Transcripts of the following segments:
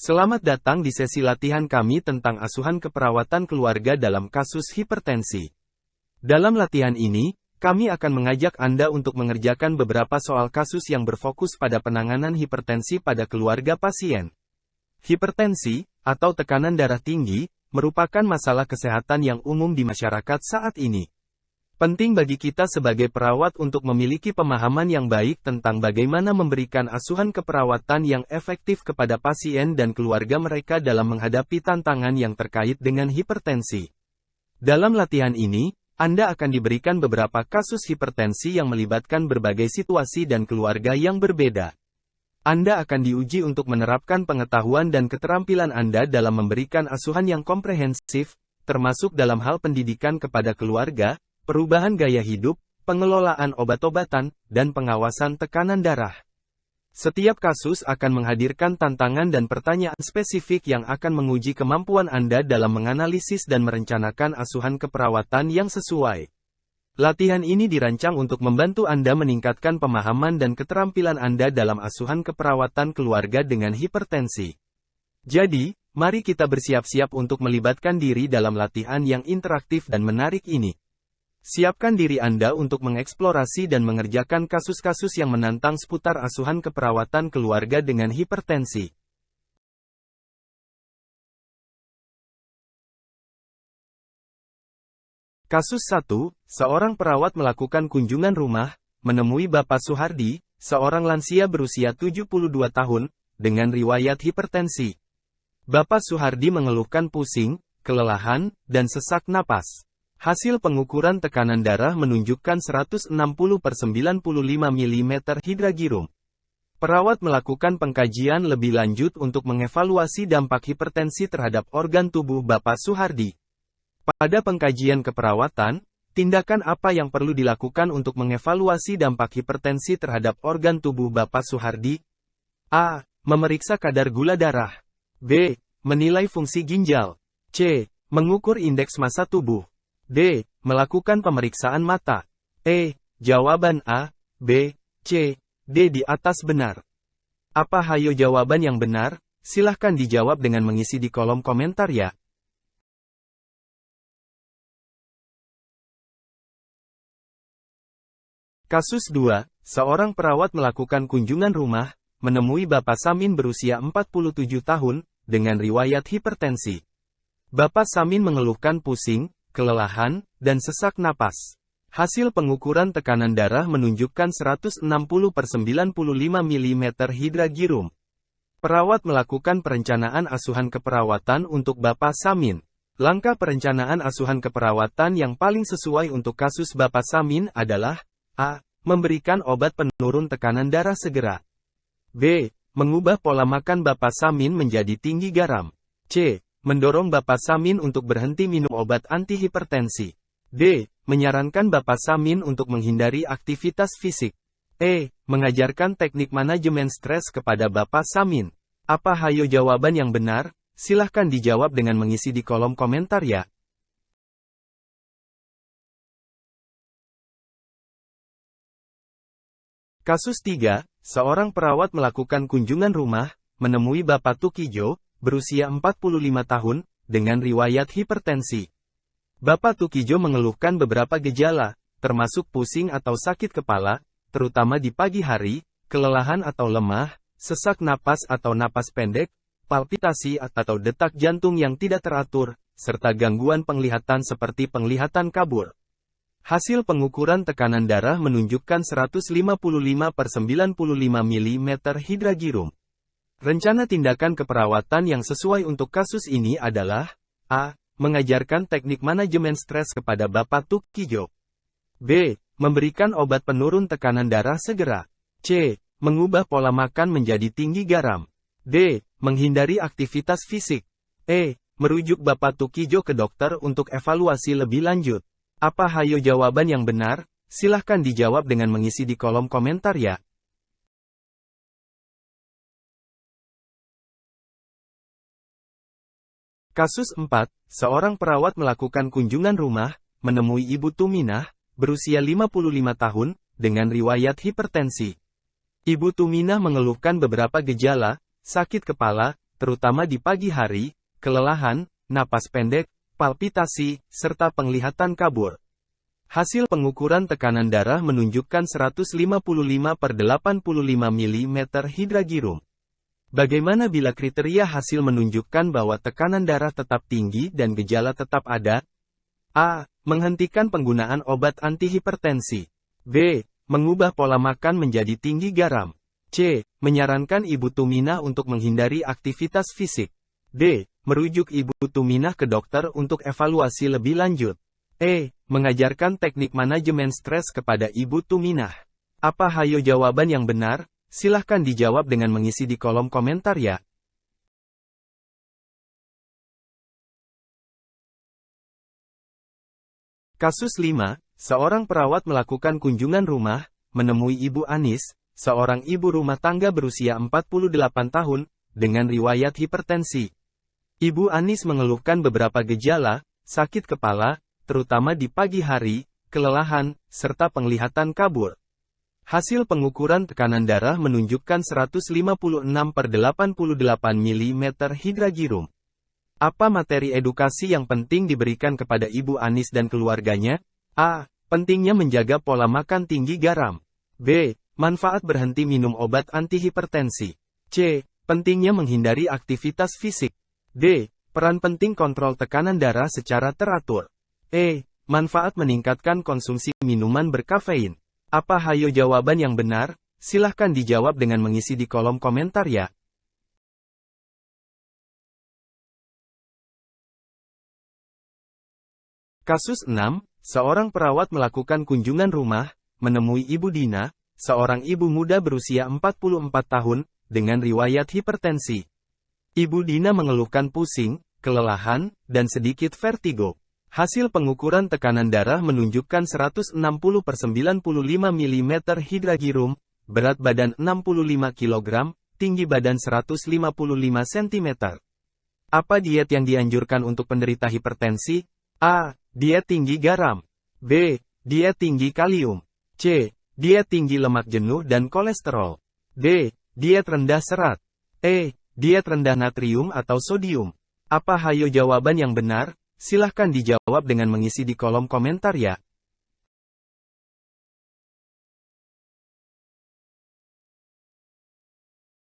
Selamat datang di sesi latihan kami tentang asuhan keperawatan keluarga dalam kasus hipertensi. Dalam latihan ini, kami akan mengajak Anda untuk mengerjakan beberapa soal kasus yang berfokus pada penanganan hipertensi pada keluarga pasien. Hipertensi, atau tekanan darah tinggi, merupakan masalah kesehatan yang umum di masyarakat saat ini. Penting bagi kita sebagai perawat untuk memiliki pemahaman yang baik tentang bagaimana memberikan asuhan keperawatan yang efektif kepada pasien dan keluarga mereka dalam menghadapi tantangan yang terkait dengan hipertensi. Dalam latihan ini, Anda akan diberikan beberapa kasus hipertensi yang melibatkan berbagai situasi dan keluarga yang berbeda. Anda akan diuji untuk menerapkan pengetahuan dan keterampilan Anda dalam memberikan asuhan yang komprehensif, termasuk dalam hal pendidikan kepada keluarga, perubahan gaya hidup, pengelolaan obat-obatan, dan pengawasan tekanan darah. Setiap kasus akan menghadirkan tantangan dan pertanyaan spesifik yang akan menguji kemampuan Anda dalam menganalisis dan merencanakan asuhan keperawatan yang sesuai. Latihan ini dirancang untuk membantu Anda meningkatkan pemahaman dan keterampilan Anda dalam asuhan keperawatan keluarga dengan hipertensi. Jadi, mari kita bersiap-siap untuk melibatkan diri dalam latihan yang interaktif dan menarik ini. Siapkan diri Anda untuk mengeksplorasi dan mengerjakan kasus-kasus yang menantang seputar asuhan keperawatan keluarga dengan hipertensi. Kasus 1, seorang perawat melakukan kunjungan rumah, menemui Bapak Suhardi, seorang lansia berusia 72 tahun, dengan riwayat hipertensi. Bapak Suhardi mengeluhkan pusing, kelelahan, dan sesak napas. Hasil pengukuran tekanan darah menunjukkan 160/95 mm hidragirum. Perawat melakukan pengkajian lebih lanjut untuk mengevaluasi dampak hipertensi terhadap organ tubuh Bapak Suhardi. Pada pengkajian keperawatan, tindakan apa yang perlu dilakukan untuk mengevaluasi dampak hipertensi terhadap organ tubuh Bapak Suhardi? A. Memeriksa kadar gula darah. B. Menilai fungsi ginjal. C. Mengukur indeks massa tubuh. D. Melakukan pemeriksaan mata. E. Jawaban A, B, C, D di atas benar. Apa hayo jawaban yang benar? Silahkan dijawab dengan mengisi di kolom komentar ya. Kasus 2, seorang perawat melakukan kunjungan rumah, menemui Bapak Samin berusia 47 tahun, dengan riwayat hipertensi. Bapak Samin mengeluhkan pusing, kelelahan, dan sesak napas. Hasil pengukuran tekanan darah menunjukkan 160/95 mm hidragirum. Perawat melakukan perencanaan asuhan keperawatan untuk Bapak Samin. Langkah perencanaan asuhan keperawatan yang paling sesuai untuk kasus Bapak Samin adalah A. Memberikan obat penurun tekanan darah segera. B. Mengubah pola makan Bapak Samin menjadi tinggi garam. C. Mendorong Bapak Samin untuk berhenti minum obat antihipertensi. D. Menyarankan Bapak Samin untuk menghindari aktivitas fisik. E. Mengajarkan teknik manajemen stres kepada Bapak Samin. Apa hayo jawaban yang benar? Silahkan dijawab dengan mengisi di kolom komentar ya. Kasus 3, seorang perawat melakukan kunjungan rumah, menemui Bapak Tukijo, berusia 45 tahun, dengan riwayat hipertensi. Bapak Tukijo mengeluhkan beberapa gejala, termasuk pusing atau sakit kepala, terutama di pagi hari, kelelahan atau lemah, sesak napas atau napas pendek, palpitasi atau detak jantung yang tidak teratur, serta gangguan penglihatan seperti penglihatan kabur. Hasil pengukuran tekanan darah menunjukkan 155/95 mm hidragirum. Rencana tindakan keperawatan yang sesuai untuk kasus ini adalah A. Mengajarkan teknik manajemen stres kepada Bapak Tukijo. B. Memberikan obat penurun tekanan darah segera. C. Mengubah pola makan menjadi tinggi garam. D. Menghindari aktivitas fisik. E. Merujuk Bapak Tukijo ke dokter untuk evaluasi lebih lanjut. Apa hayo jawaban yang benar? Silahkan dijawab dengan mengisi di kolom komentar ya. Kasus 4, seorang perawat melakukan kunjungan rumah, menemui Ibu Tuminah, berusia 55 tahun, dengan riwayat hipertensi. Ibu Tuminah mengeluhkan beberapa gejala, sakit kepala, terutama di pagi hari, kelelahan, napas pendek, palpitasi, serta penglihatan kabur. Hasil pengukuran tekanan darah menunjukkan 155/85 mm hidragirum. Bagaimana bila kriteria hasil menunjukkan bahwa tekanan darah tetap tinggi dan gejala tetap ada? A. Menghentikan penggunaan obat antihipertensi. B. Mengubah pola makan menjadi tinggi garam. C. Menyarankan Ibu Tuminah untuk menghindari aktivitas fisik. D. Merujuk Ibu Tuminah ke dokter untuk evaluasi lebih lanjut. E. Mengajarkan teknik manajemen stres kepada Ibu Tuminah. Apa hayo jawaban yang benar? Silahkan dijawab dengan mengisi di kolom komentar ya. Kasus 5, seorang perawat melakukan kunjungan rumah, menemui Ibu Anis, seorang ibu rumah tangga berusia 48 tahun, dengan riwayat hipertensi. Ibu Anis mengeluhkan beberapa gejala, sakit kepala, terutama di pagi hari, kelelahan, serta penglihatan kabur. Hasil pengukuran tekanan darah menunjukkan 156/88 mm hidragirum. Apa materi edukasi yang penting diberikan kepada Ibu Anis dan keluarganya? A. Pentingnya menjaga pola makan tinggi garam. B. Manfaat berhenti minum obat antihipertensi. C. Pentingnya menghindari aktivitas fisik. D. Peran penting kontrol tekanan darah secara teratur. E. Manfaat meningkatkan konsumsi minuman berkafein. Apa hayo jawaban yang benar? Silahkan dijawab dengan mengisi di kolom komentar ya. Kasus 6, seorang perawat melakukan kunjungan rumah, menemui Ibu Dina, seorang ibu muda berusia 44 tahun, dengan riwayat hipertensi. Ibu Dina mengeluhkan pusing, kelelahan, dan sedikit vertigo. Hasil pengukuran tekanan darah menunjukkan 160/95 mm hidragirum, berat badan 65 kg, tinggi badan 155 cm. Apa diet yang dianjurkan untuk penderita hipertensi? A. Diet tinggi garam. B. Diet tinggi kalium. C. Diet tinggi lemak jenuh dan kolesterol. D. Diet rendah serat. E. Diet rendah natrium atau sodium. Apa hayo jawaban yang benar? Silahkan dijawab dengan mengisi di kolom komentar ya.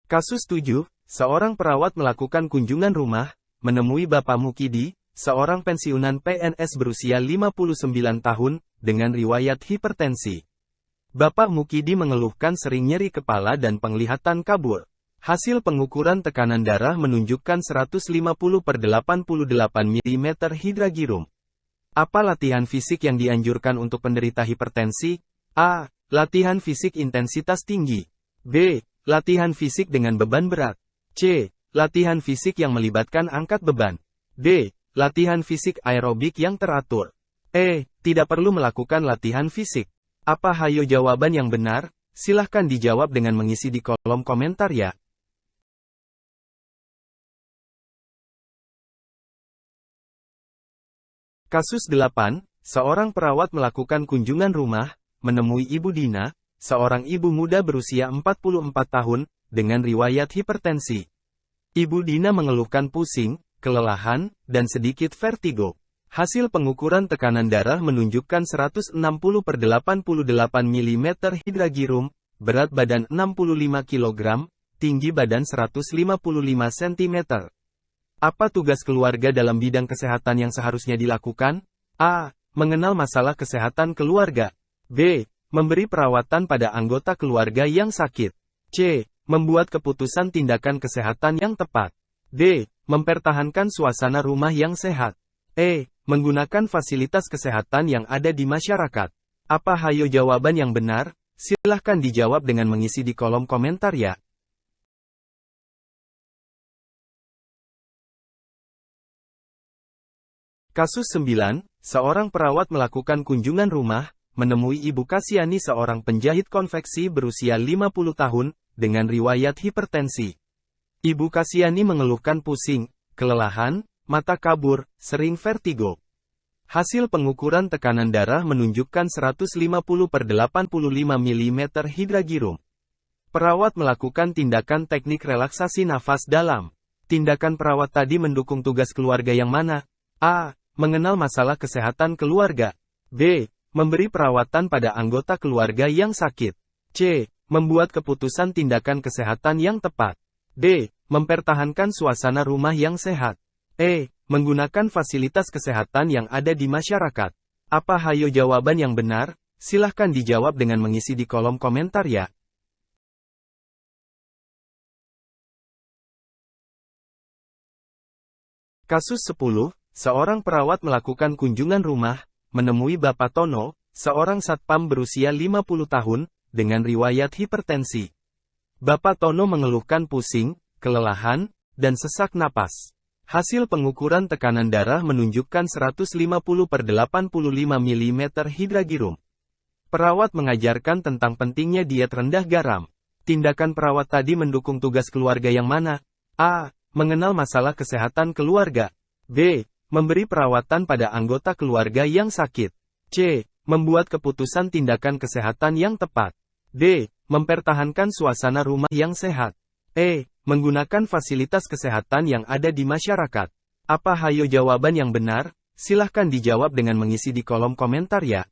Kasus 7, seorang perawat melakukan kunjungan rumah, menemui Bapak Mukidi, seorang pensiunan PNS berusia 59 tahun, dengan riwayat hipertensi. Bapak Mukidi mengeluhkan sering nyeri kepala dan penglihatan kabur. Hasil pengukuran tekanan darah menunjukkan 150/88 mm hidragirum. Apa latihan fisik yang dianjurkan untuk penderita hipertensi? A. Latihan fisik intensitas tinggi. B. Latihan fisik dengan beban berat. C. Latihan fisik yang melibatkan angkat beban. D. Latihan fisik aerobik yang teratur. E. Tidak perlu melakukan latihan fisik. Apa hayo jawaban yang benar? Silahkan dijawab dengan mengisi di kolom komentar ya. Kasus 8, seorang perawat melakukan kunjungan rumah, menemui Ibu Dina, seorang ibu muda berusia 44 tahun, dengan riwayat hipertensi. Ibu Dina mengeluhkan pusing, kelelahan, dan sedikit vertigo. Hasil pengukuran tekanan darah menunjukkan 160/88 mm hidragirum, berat badan 65 kg, tinggi badan 155 cm. Apa tugas keluarga dalam bidang kesehatan yang seharusnya dilakukan? A. Mengenal masalah kesehatan keluarga. B. Memberi perawatan pada anggota keluarga yang sakit. C. Membuat keputusan tindakan kesehatan yang tepat. D. Mempertahankan suasana rumah yang sehat. E. Menggunakan fasilitas kesehatan yang ada di masyarakat. Apa hayo jawaban yang benar? Silahkan dijawab dengan mengisi di kolom komentar ya. Kasus 9, seorang perawat melakukan kunjungan rumah, menemui Ibu Kasiani seorang penjahit konveksi berusia 50 tahun, dengan riwayat hipertensi. Ibu Kasiani mengeluhkan pusing, kelelahan, mata kabur, sering vertigo. Hasil pengukuran tekanan darah menunjukkan 150/85 mm hidragirum. Perawat melakukan tindakan teknik relaksasi nafas dalam. Tindakan perawat tadi mendukung tugas keluarga yang mana? A. Mengenal masalah kesehatan keluarga. B. Memberi perawatan pada anggota keluarga yang sakit. C. Membuat keputusan tindakan kesehatan yang tepat. D. Mempertahankan suasana rumah yang sehat. E. Menggunakan fasilitas kesehatan yang ada di masyarakat. Apa hayo jawaban yang benar? Silahkan dijawab dengan mengisi di kolom komentar ya. Kasus 10, seorang perawat melakukan kunjungan rumah, menemui Bapak Tono, seorang satpam berusia 50 tahun, dengan riwayat hipertensi. Bapak Tono mengeluhkan pusing, kelelahan, dan sesak napas. Hasil pengukuran tekanan darah menunjukkan 150/85 mm hidragirum. Perawat mengajarkan tentang pentingnya diet rendah garam. Tindakan perawat tadi mendukung tugas keluarga yang mana? A. Mengenal masalah kesehatan keluarga. B. Memberi perawatan pada anggota keluarga yang sakit. C. Membuat keputusan tindakan kesehatan yang tepat. D. Mempertahankan suasana rumah yang sehat. E. Menggunakan fasilitas kesehatan yang ada di masyarakat. Apa hayo jawaban yang benar? Silahkan dijawab dengan mengisi di kolom komentar ya.